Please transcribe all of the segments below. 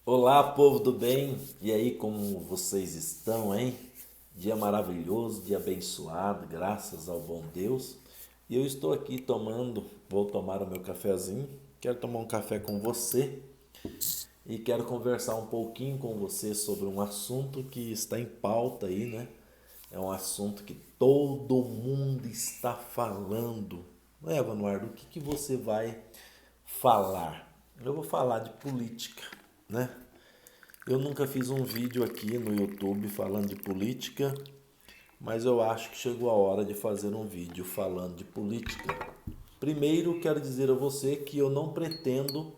Olá, povo do bem! E aí, como vocês estão, hein? Dia maravilhoso, dia abençoado, graças ao bom Deus. E eu estou aqui vou tomar o meu cafezinho. Quero tomar um café com você e quero conversar um pouquinho com você sobre um assunto que está em pauta aí, né? É um assunto que todo mundo está falando. Não é, Vanuardo? O que você vai falar? Eu vou falar de política, né? Eu nunca fiz um vídeo aqui no YouTube falando de política, mas eu acho que chegou a hora de fazer um vídeo falando de política. Primeiro, quero dizer a você que eu não pretendo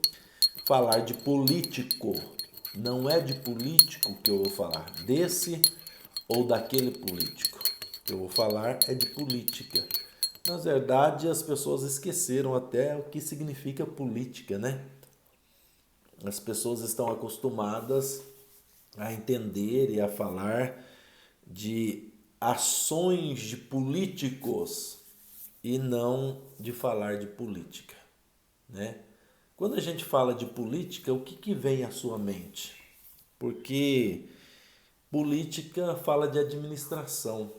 falar de político. Não é de político que eu vou falar, desse ou daquele político. O que eu vou falar é de política. Na verdade, as pessoas esqueceram até o que significa política, né? As pessoas estão acostumadas a entender e a falar de ações de políticos e não de falar de política, né? Quando a gente fala de política, o que vem à sua mente? Porque política fala de administração,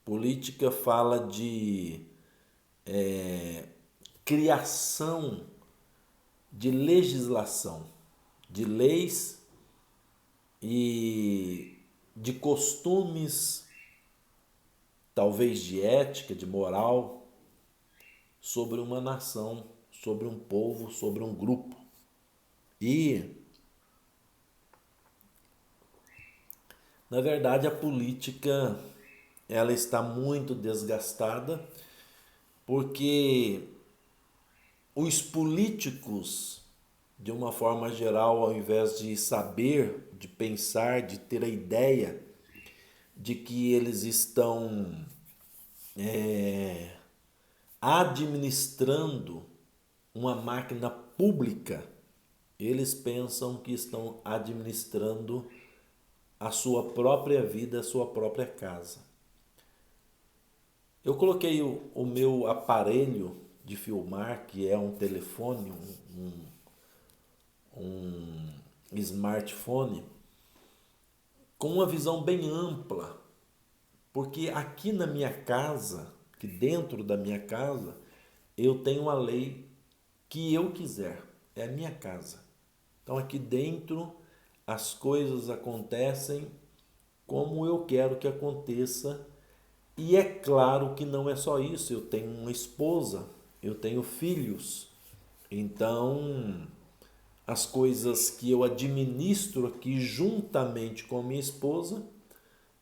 política fala de criação de legislação, de leis e de costumes, talvez de ética, de moral, sobre uma nação, sobre um povo, sobre um grupo. E, na verdade, a política ela está muito desgastada porque os políticos, de uma forma geral, ao invés de saber, de pensar, de ter a ideia de que eles estão administrando uma máquina pública, eles pensam que estão administrando a sua própria vida, a sua própria casa. Eu coloquei o meu aparelho de filmar, que é um telefone, um smartphone, com uma visão bem ampla, porque aqui na minha casa, que dentro da minha casa, eu tenho a lei que eu quiser, é a minha casa. Então aqui dentro as coisas acontecem como eu quero que aconteça. E é claro que não é só isso, eu tenho uma esposa, eu tenho filhos. Então, as coisas que eu administro aqui juntamente com a minha esposa,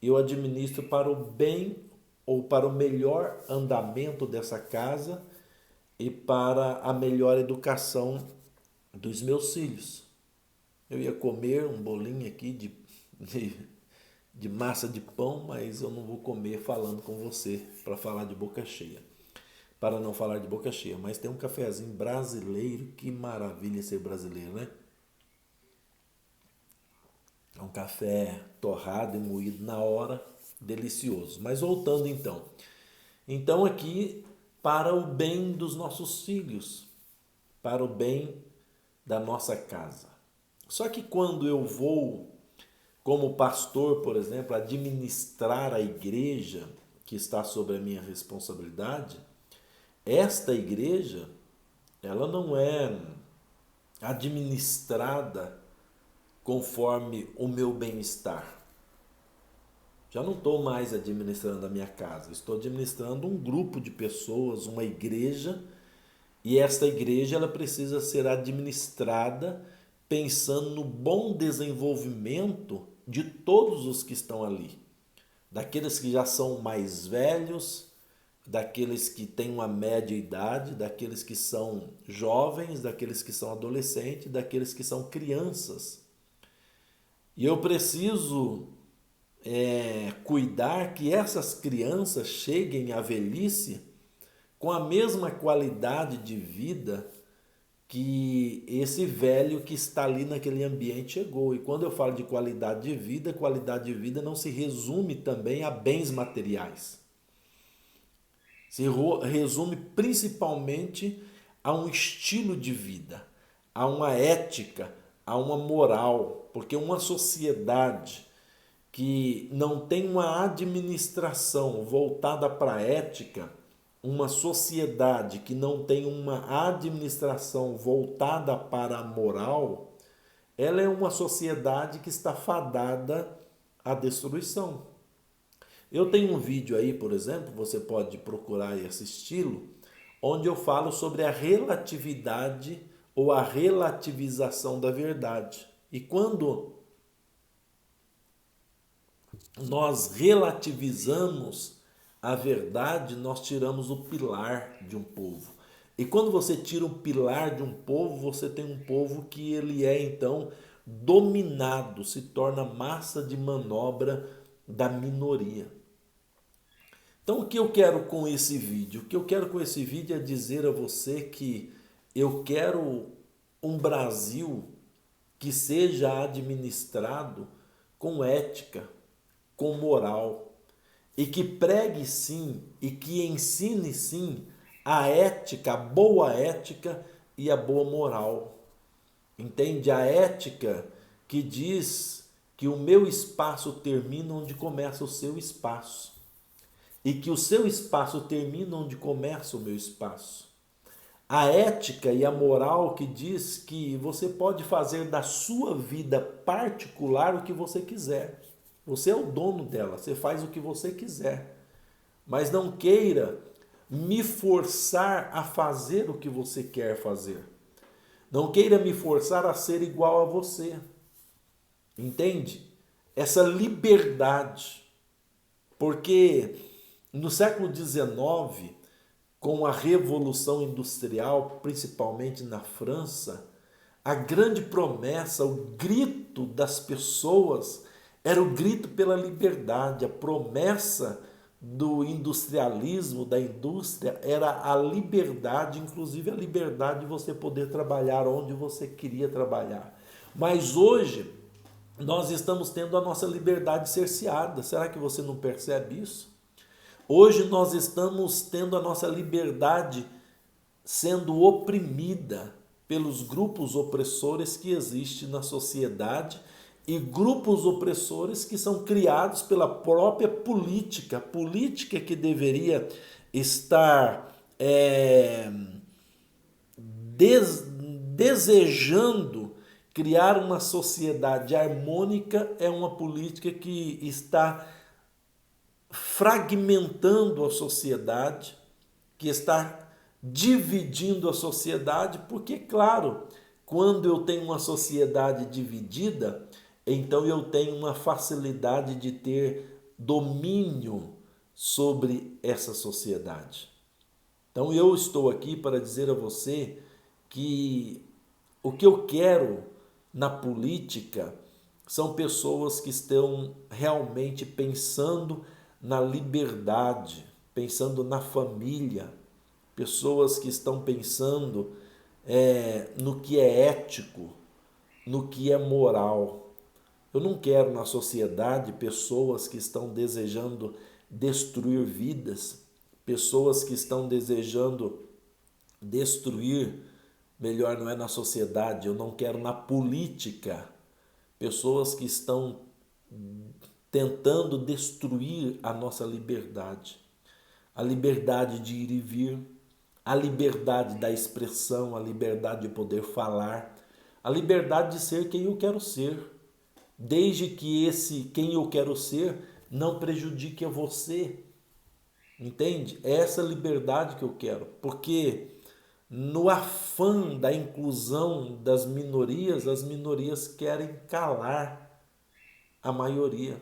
eu administro para o bem ou para o melhor andamento dessa casa e para a melhor educação dos meus filhos. Eu ia comer um bolinho aqui de massa de pão, mas eu não vou comer falando com você para falar de boca cheia. Para não falar de boca cheia, mas tem um cafezinho brasileiro, que maravilha ser brasileiro, né? É um café torrado e moído na hora, delicioso. Mas voltando então. Então aqui para o bem dos nossos filhos, para o bem da nossa casa. Só que quando eu vou, como pastor, por exemplo, administrar a igreja que está sob a minha responsabilidade, esta igreja, ela não é administrada conforme o meu bem-estar. Já não estou mais administrando a minha casa, estou administrando um grupo de pessoas, uma igreja, e esta igreja ela precisa ser administrada pensando no bom desenvolvimento de todos os que estão ali, daqueles que já são mais velhos, daqueles que têm uma média idade, daqueles que são jovens, daqueles que são adolescentes, daqueles que são crianças. E eu preciso cuidar que essas crianças cheguem à velhice com a mesma qualidade de vida que esse velho que está ali naquele ambiente chegou. E quando eu falo de qualidade de vida não se resume também a bens materiais. Se resume principalmente a um estilo de vida, a uma ética, a uma moral, porque uma sociedade que não tem uma administração voltada para a ética, uma sociedade que não tem uma administração voltada para a moral, ela é uma sociedade que está fadada à destruição. Eu tenho um vídeo aí, por exemplo, você pode procurar e assisti-lo, onde eu falo sobre a relatividade ou a relativização da verdade. E quando nós relativizamos a verdade, nós tiramos o pilar de um povo. E quando você tira o pilar de um povo, você tem um povo que ele é então dominado, se torna massa de manobra da minoria. Então, o que eu quero com esse vídeo? O que eu quero com esse vídeo é dizer a você que eu quero um Brasil que seja administrado com ética, com moral, e que pregue sim e que ensine sim a ética, a boa ética e a boa moral. Entende? A ética que diz que o meu espaço termina onde começa o seu espaço. E que o seu espaço termina onde começa o meu espaço. A ética e a moral que diz que você pode fazer da sua vida particular o que você quiser. Você é o dono dela, você faz o que você quiser. Mas não queira me forçar a fazer o que você quer fazer. Não queira me forçar a ser igual a você. Entende? Essa liberdade. Porque no século XIX, com a Revolução Industrial, principalmente na França, a grande promessa, o grito das pessoas era o grito pela liberdade. A promessa do industrialismo, da indústria, era a liberdade, inclusive a liberdade de você poder trabalhar onde você queria trabalhar. Mas hoje nós estamos tendo a nossa liberdade cerceada. Será que você não percebe isso? Hoje nós estamos tendo a nossa liberdade sendo oprimida pelos grupos opressores que existem na sociedade e grupos opressores que são criados pela própria política. Política que deveria estar desejando criar uma sociedade harmônica, é uma política que está fragmentando a sociedade, que está dividindo a sociedade, porque, claro, quando eu tenho uma sociedade dividida, então eu tenho uma facilidade de ter domínio sobre essa sociedade. Então eu estou aqui para dizer a você que o que eu quero na política são pessoas que estão realmente pensando na liberdade, pensando na família, pessoas que estão pensando no que é ético, no que é moral. Eu não quero na sociedade pessoas que estão desejando destruir vidas, pessoas que estão desejando destruir, melhor, não é na sociedade, eu não quero na política, pessoas que estão tentando destruir a nossa liberdade. A liberdade de ir e vir, a liberdade da expressão, a liberdade de poder falar, a liberdade de ser quem eu quero ser, desde que esse quem eu quero ser não prejudique a você. Entende? É essa liberdade que eu quero, porque no afã da inclusão das minorias, as minorias querem calar a maioria.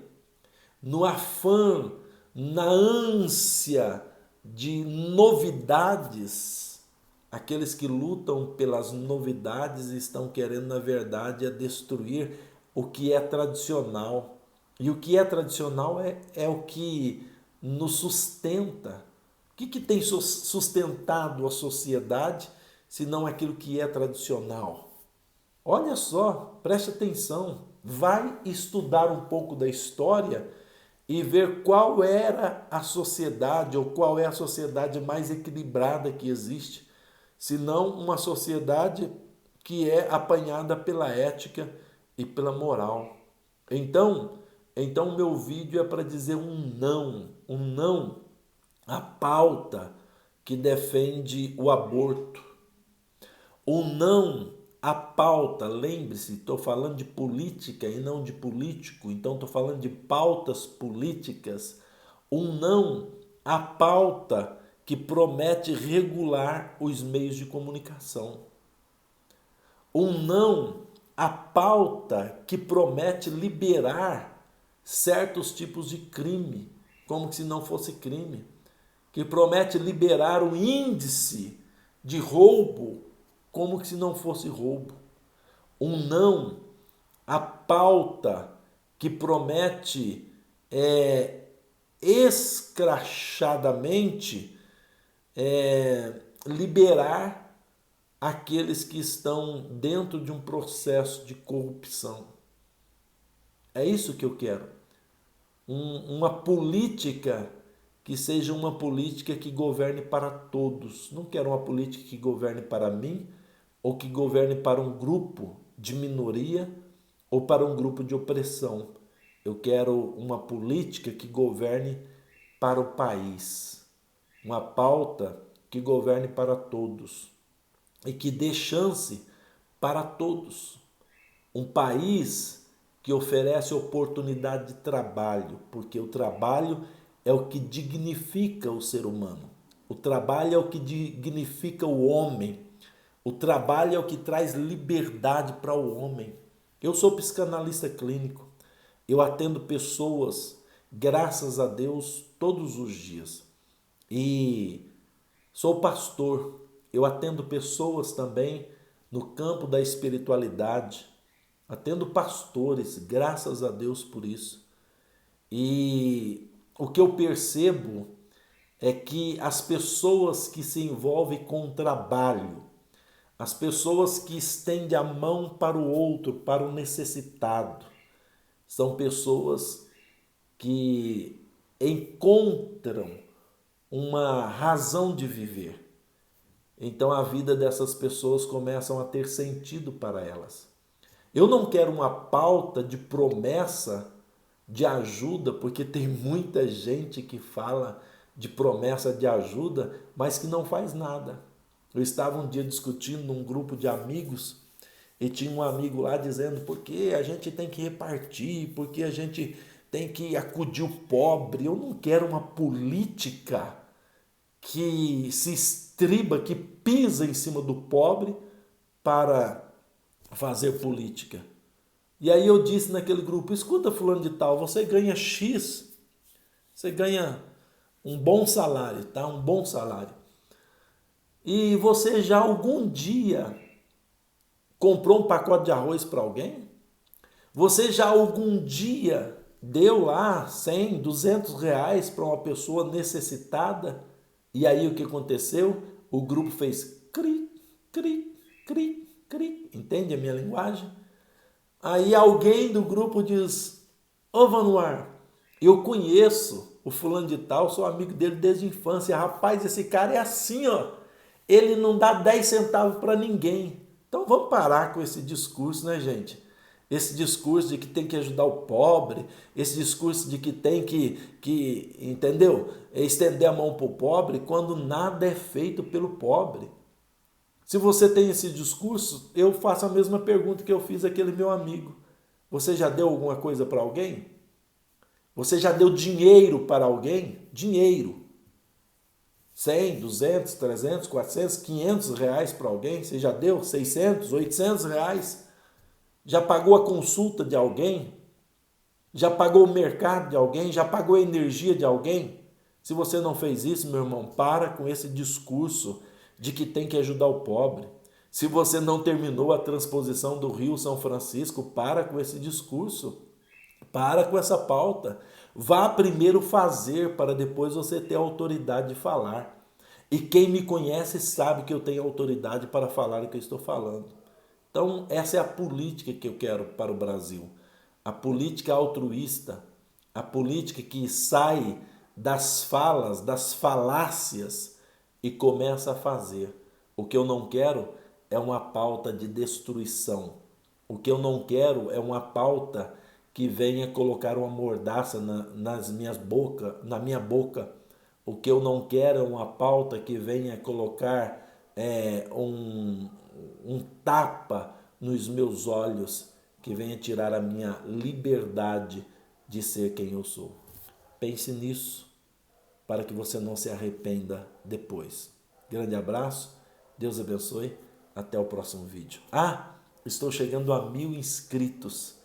No afã, na ânsia de novidades, aqueles que lutam pelas novidades estão querendo, na verdade, destruir o que é tradicional. E o que é tradicional é o que nos sustenta. O que tem sustentado a sociedade, se não aquilo que é tradicional? Olha só, preste atenção, vai estudar um pouco da história e ver qual era a sociedade ou qual é a sociedade mais equilibrada que existe, se não uma sociedade que é apanhada pela ética e pela moral. Então o meu vídeo é para dizer um não à pauta que defende o aborto, um não à pauta, lembre-se, estou falando de política e não de político, então estou falando de pautas políticas, um não à pauta que promete regular os meios de comunicação, um não à pauta que promete liberar certos tipos de crime, como se não fosse crime, que promete liberar o índice de roubo como se não fosse roubo. Um não à pauta que promete escrachadamente liberar aqueles que estão dentro de um processo de corrupção. É isso que eu quero. Uma política que seja uma política que governe para todos. Não quero uma política que governe para mim ou que governe para um grupo de minoria ou para um grupo de opressão. Eu quero uma política que governe para o país. Uma pauta que governe para todos e que dê chance para todos. Um país que oferece oportunidade de trabalho, porque o trabalho é o que dignifica o ser humano. O trabalho é o que dignifica o homem. O trabalho é o que traz liberdade para o homem. Eu sou psicanalista clínico. Eu atendo pessoas, graças a Deus, todos os dias. E sou pastor. Eu atendo pessoas também no campo da espiritualidade. Atendo pastores, graças a Deus por isso. E o que eu percebo é que as pessoas que se envolvem com o trabalho, as pessoas que estendem a mão para o outro, para o necessitado, são pessoas que encontram uma razão de viver. Então a vida dessas pessoas começam a ter sentido para elas. Eu não quero uma pauta de promessa de ajuda, porque tem muita gente que fala de promessa de ajuda, mas que não faz nada. Eu estava um dia discutindo num grupo de amigos e tinha um amigo lá dizendo porque a gente tem que repartir, porque a gente tem que acudir o pobre. Eu não quero uma política que se estriba, que pisa em cima do pobre para fazer política. E aí eu disse naquele grupo, escuta fulano de tal, você ganha X, você ganha um bom salário, tá? Um bom salário. E você já algum dia comprou um pacote de arroz para alguém? Você já algum dia deu lá 100, 200 reais para uma pessoa necessitada? E aí o que aconteceu? O grupo fez cri, cri, cri, cri. Entende a minha linguagem? Aí alguém do grupo diz, ô Vanuar, eu conheço o fulano de tal, sou amigo dele desde a infância. Rapaz, esse cara é assim, ó. Ele não dá 10 centavos para ninguém. Então vamos parar com esse discurso, né, gente? Esse discurso de que tem que ajudar o pobre, esse discurso de que tem que entendeu? Estender a mão para o pobre, quando nada é feito pelo pobre. Se você tem esse discurso, eu faço a mesma pergunta que eu fiz àquele meu amigo. Você já deu alguma coisa para alguém? Você já deu dinheiro para alguém? Dinheiro. 100, 200, 300, 400, 500 reais para alguém? Você já deu 600, 800 reais? Já pagou a consulta de alguém? Já pagou o mercado de alguém? Já pagou a energia de alguém? Se você não fez isso, meu irmão, para com esse discurso de que tem que ajudar o pobre. Se você não terminou a transposição do Rio São Francisco, para com esse discurso. Para com essa pauta. Vá primeiro fazer para depois você ter autoridade de falar. E quem me conhece sabe que eu tenho autoridade para falar o que eu estou falando. Então, essa é a política que eu quero para o Brasil. A política altruísta, a política que sai das falas, das falácias e começa a fazer. O que eu não quero é uma pauta de destruição. O que eu não quero é uma pauta que venha colocar uma mordaça na minha boca. O que eu não quero é uma pauta que venha colocar um tapa nos meus olhos, que venha tirar a minha liberdade de ser quem eu sou. Pense nisso, para que você não se arrependa depois. Grande abraço, Deus abençoe, até o próximo vídeo. Estou chegando a 1000 inscritos.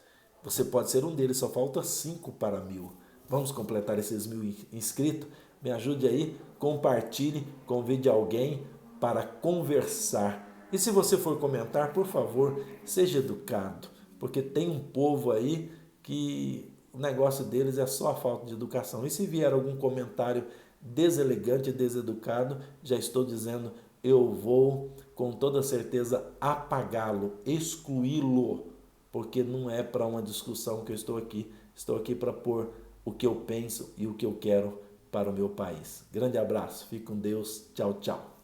Você pode ser um deles, só falta 5 para 1000. Vamos completar esses 1000 inscritos? Me ajude aí, compartilhe, convide alguém para conversar. E se você for comentar, por favor, seja educado, porque tem um povo aí que o negócio deles é só a falta de educação. E se vier algum comentário deselegante, deseducado, já estou dizendo, eu vou com toda certeza apagá-lo, excluí-lo, porque não é para uma discussão que eu estou aqui. Estou aqui para pôr o que eu penso e o que eu quero para o meu país. Grande abraço, fique com Deus, tchau, tchau.